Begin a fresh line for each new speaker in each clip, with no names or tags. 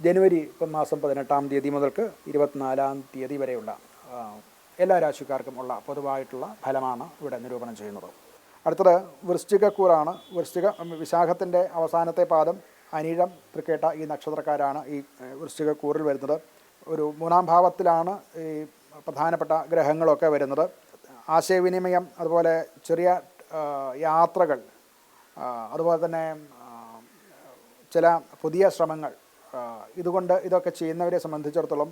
ജനുവരി മാസം 18-ാം തീയതി മുതൽക്ക് 24-ാം തീയതി വരെയുള്ള എല്ലാ രാശിക്കാർക്കും ഉള്ള പൊതുവായിട്ടുള്ള ഫലമാണ് ഇവിടെ നിരൂപണം ചെയ്യുന്നത്. അടുത്തത് വൃശ്ചികക്കൂറാണ്. വിശാഖത്തിൻ്റെ അവസാനത്തെ പാദം അനിഴം തൃക്കേട്ട ഈ നക്ഷത്രക്കാരാണ് ഈ വൃശ്ചികക്കൂറിൽ വരുന്നത്. ഒരു 3-ാം ഭാവത്തിലാണ് ഈ പ്രധാനപ്പെട്ട ഗ്രഹങ്ങളൊക്കെ വരുന്നത്. ആശയവിനിമയം, അതുപോലെ ചെറിയ യാത്രകൾ, അതുപോലെ തന്നെ ചില പുതിയ ശ്രമങ്ങൾ, ഇതൊക്കെ ചെയ്യുന്നവരെ സംബന്ധിച്ചിടത്തോളം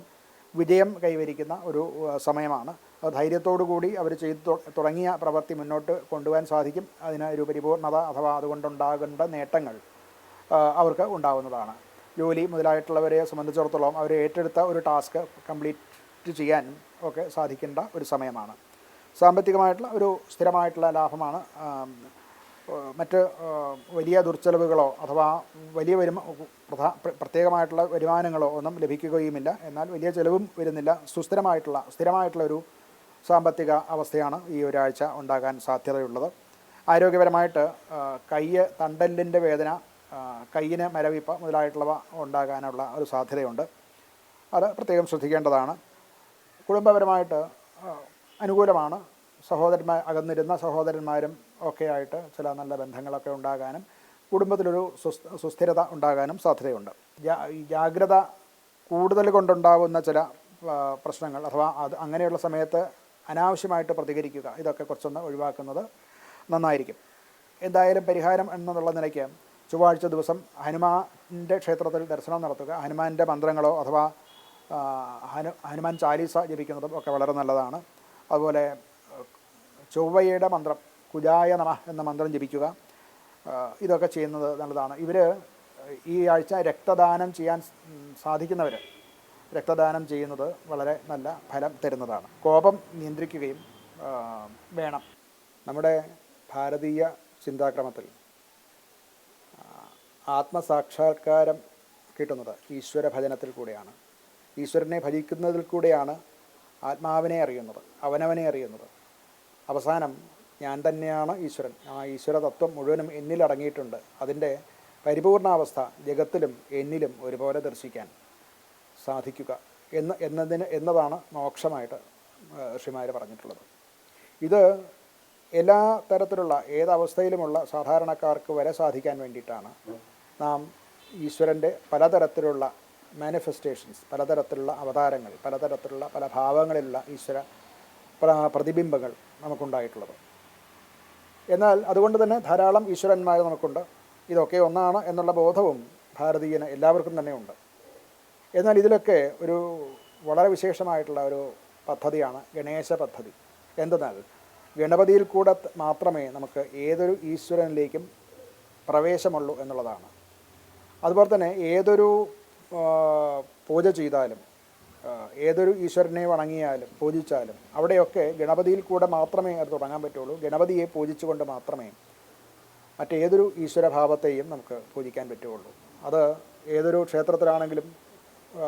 വിജയം കൈവരിക്കുന്ന ഒരു സമയമാണ്. അത് ധൈര്യത്തോടു കൂടി അവർ ചെയ്തു തുടങ്ങിയ പ്രവൃത്തി മുന്നോട്ട് കൊണ്ടുപോകാൻ സാധിക്കും. അതിന് ഒരു പരിപൂർണത അഥവാ അതുകൊണ്ടുണ്ടാകേണ്ട നേട്ടങ്ങൾ അവർക്ക് ഉണ്ടാകുന്നതാണ്. ജോലി മുതലായിട്ടുള്ളവരെ സംബന്ധിച്ചിടത്തോളം അവർ ഏറ്റെടുത്ത ഒരു ടാസ്ക് കംപ്ലീറ്റ് ചെയ്യാൻ ഒക്കെ സാധിക്കേണ്ട ഒരു സമയമാണ്. സാമ്പത്തികമായിട്ടുള്ള ഒരു സ്ഥിരമായിട്ടുള്ള ലാഭമാണ്. മറ്റ് വലിയ ദുർച്ചെലവുകളോ അഥവാ വലിയ പ്രത്യേകമായിട്ടുള്ള വരുമാനങ്ങളോ ഒന്നും ലഭിക്കുകയുമില്ല. എന്നാൽ വലിയ ചിലവും വരുന്നില്ല. സ്ഥിരമായിട്ടുള്ള ഒരു സാമ്പത്തിക അവസ്ഥയാണ് ഈ ഒരാഴ്ച ഉണ്ടാകാൻ സാധ്യതയുള്ളത്. ആരോഗ്യപരമായിട്ട് തണ്ടലിൻ്റെ വേദന, കയ്യിന് മരവിപ്പ് മുതലായിട്ടുള്ളവ ഉണ്ടാകാനുള്ള ഒരു സാധ്യതയുണ്ട്. അത് പ്രത്യേകം ശ്രദ്ധിക്കേണ്ടതാണ്. കുടുംബപരമായിട്ട് അനുകൂലമാണ്. അകന്നിരുന്ന സഹോദരന്മാരും ഒക്കെ ആയിട്ട് ചില നല്ല ബന്ധങ്ങളൊക്കെ ഉണ്ടാകാനും കുടുംബത്തിലൊരു സുസ്ഥിരത ഉണ്ടാകാനും സാധ്യതയുണ്ട്. ജാഗ്രത കൂടുതൽ കൊണ്ടുണ്ടാകുന്ന ചില പ്രശ്നങ്ങൾ അഥവാ അങ്ങനെയുള്ള സമയത്ത് അനാവശ്യമായിട്ട് പ്രതികരിക്കുക, ഇതൊക്കെ കുറച്ചൊന്ന് ഒഴിവാക്കുന്നത് നന്നായിരിക്കും. എന്തായാലും പരിഹാരം എന്നുള്ള നിലയ്ക്ക് ചൊവ്വാഴ്ച ദിവസം ഹനുമാൻ്റെ ക്ഷേത്രത്തിൽ ദർശനം നടത്തുക. ഹനുമാൻ്റെ മന്ത്രങ്ങളോ അഥവാ ഹനുമാൻ ചാലീസ ജപിക്കുന്നതും ഒക്കെ വളരെ നല്ലതാണ്. അതുപോലെ ചൊവ്വയുടെ മന്ത്രം കുജായ നമഃ എന്ന മന്ത്രം ജപിക്കുക. ഇതൊക്കെ ചെയ്യുന്നത് നല്ലതാണ്. ഇവർ ഈ ആഴ്ച രക്തദാനം ചെയ്യാൻ സാധിക്കുന്നവർ രക്തദാനം ചെയ്യുന്നത് വളരെ നല്ല ഫലം തരുന്നതാണ്. കോപം നിയന്ത്രിക്കുകയും വേണം. നമ്മുടെ ഭാരതീയ ചിന്താക്രമത്തിൽ ആത്മസാക്ഷാത്കാരം കിട്ടുന്നത് ഈശ്വര ഭജനത്തിൽ കൂടെയാണ്. ഈശ്വരനെ ഭജിക്കുന്നതിൽ കൂടെയാണ് ആത്മാവിനെ അറിയുന്നത്, അവനവനെ അറിയുന്നത്. അവസാനം ഞാൻ തന്നെയാണ് ഈശ്വരൻ, ആ ഈശ്വര തത്വം മുഴുവനും എന്നിലടങ്ങിയിട്ടുണ്ട്. അതിൻ്റെ പരിപൂർണാവസ്ഥ ജഗത്തിലും എന്നിലും ഒരുപോലെ ദർശിക്കാൻ സാധിക്കുക എന്നതാണ് മോക്ഷമായിട്ട് ഋഷിമാർ പറഞ്ഞിട്ടുള്ളത്. ഇത് എല്ലാ തരത്തിലുള്ള ഏതവസ്ഥയിലുമുള്ള സാധാരണക്കാർക്ക് വരെ സാധിക്കാൻ വേണ്ടിയിട്ടാണ് നാം ഈശ്വരൻ്റെ പലതരത്തിലുള്ള മാനിഫെസ്റ്റേഷൻസ്, പലതരത്തിലുള്ള അവതാരങ്ങൾ, പലതരത്തിലുള്ള പല ഭാവങ്ങളിലുള്ള ഈശ്വര പ്രതിബിംബങ്ങൾ നമുക്കുണ്ടായിട്ടുള്ളത്. എന്നാൽ അതുകൊണ്ട് തന്നെ ധാരാളം ഈശ്വരന്മാർ നമുക്കുണ്ട്. ഇതൊക്കെ ഒന്നാണ് എന്നുള്ള ബോധവും ഭാരതീയന് എല്ലാവർക്കും തന്നെ ഉണ്ട്. എന്നാൽ ഇതിലൊക്കെ ഒരു വളരെ വിശേഷമായിട്ടുള്ള ഒരു പദ്ധതിയാണ് ഗണേശ പദ്ധതി. എന്തെന്നാൽ ഗണപതിയിൽ കൂടെ മാത്രമേ നമുക്ക് ഏതൊരു ഈശ്വരനിലേക്കും പ്രവേശമുള്ളൂ എന്നുള്ളതാണ്. അതുപോലെ തന്നെ ഏതൊരു പൂജ ചെയ്താലും, ഏതൊരു ഈശ്വരനെ വണങ്ങിയാലും പൂജിച്ചാലും അവിടെയൊക്കെ ഗണപതിയിൽ കൂടെ മാത്രമേ അത് തുടങ്ങാൻ പറ്റുള്ളൂ. ഗണപതിയെ പൂജിച്ചുകൊണ്ട് മാത്രമേ മറ്റേതൊരു ഈശ്വരഭാവത്തെയും നമുക്ക് പൂജിക്കാൻ പറ്റുകയുള്ളൂ. അത് ഏതൊരു ക്ഷേത്രത്തിലാണെങ്കിലും,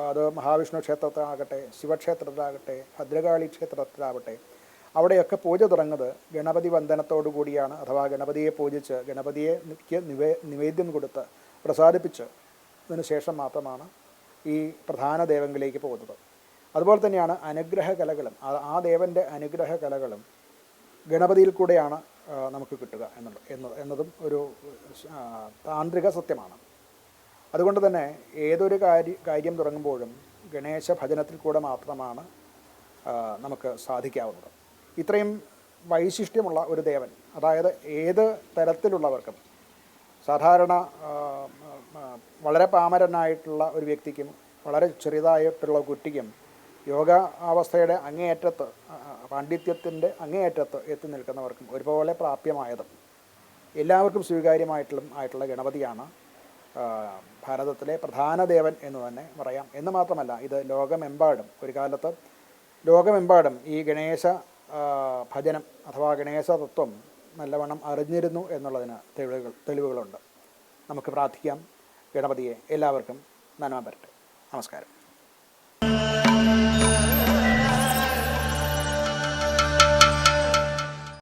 അത് മഹാവിഷ്ണു ക്ഷേത്രത്തിലാകട്ടെ, ശിവക്ഷേത്രത്തിലാകട്ടെ, ഭദ്രകാളി ക്ഷേത്രത്തിലാവട്ടെ, അവിടെയൊക്കെ പൂജ തുടങ്ങുന്നത് ഗണപതി വന്ദനത്തോടു കൂടിയാണ്. അഥവാ ഗണപതിയെ പൂജിച്ച് ഗണപതിയെ നിവേദ്യം കൊടുത്ത് പ്രസാദിപ്പിച്ച് അതിന് ശേഷം മാത്രമാണ് ഈ പ്രധാന ദേവങ്ങളിലേക്ക് പോകുന്നത്. അതുപോലെ തന്നെയാണ് അനുഗ്രഹ കലകളും. ആ ദേവൻ്റെ അനുഗ്രഹ കലകളും ഗണപതിയിൽ കൂടെയാണ് നമുക്ക് കിട്ടുക എന്നതും ഒരു താന്ത്രിക സത്യമാണ്. അതുകൊണ്ട് തന്നെ ഏതൊരു കാര്യം തുടങ്ങുമ്പോഴും ഗണേശ ഭജനത്തിൽ കൂടെ മാത്രമാണ് നമുക്ക് സാധിക്കാവുന്നത്. ഇത്രയും വൈശിഷ്ട്യമുള്ള ഒരു ദേവൻ, അതായത് ഏത് തരത്തിലുള്ളവർക്കും, സാധാരണ വളരെ പാമരനായിട്ടുള്ള ഒരു വ്യക്തിക്കും വളരെ ചെറിയതായിട്ടുള്ള കുട്ടിക്കും യോഗ അവസ്ഥയുടെ അങ്ങേയറ്റത്ത്, പാണ്ഡിത്യത്തിൻ്റെ അങ്ങേയറ്റത്ത് എത്തി നിൽക്കുന്നവർക്കും ഒരുപോലെ പ്രാപ്യമായതും എല്ലാവർക്കും സ്വീകാര്യമായിട്ടുള്ള ഗണപതിയാണ് ഭാരതത്തിലെ പ്രധാന ദേവൻ എന്ന് തന്നെ പറയാം. എന്ന് മാത്രമല്ല, ഇത് ലോകമെമ്പാടും ഒരു കാലത്ത് ലോകമെമ്പാടും ഈ ഗണേശ ഭജനം അഥവാ ഗണേശ തത്വം നല്ലവണ്ണം അറിഞ്ഞിരുന്നു എന്നുള്ളതിന് തെളിവുകളുണ്ട്. നമുക്ക് പ്രാർത്ഥിക്കാം ഗണപതിയെ. എല്ലാവർക്കും നന്മ വരട്ടെ. നമസ്കാരം.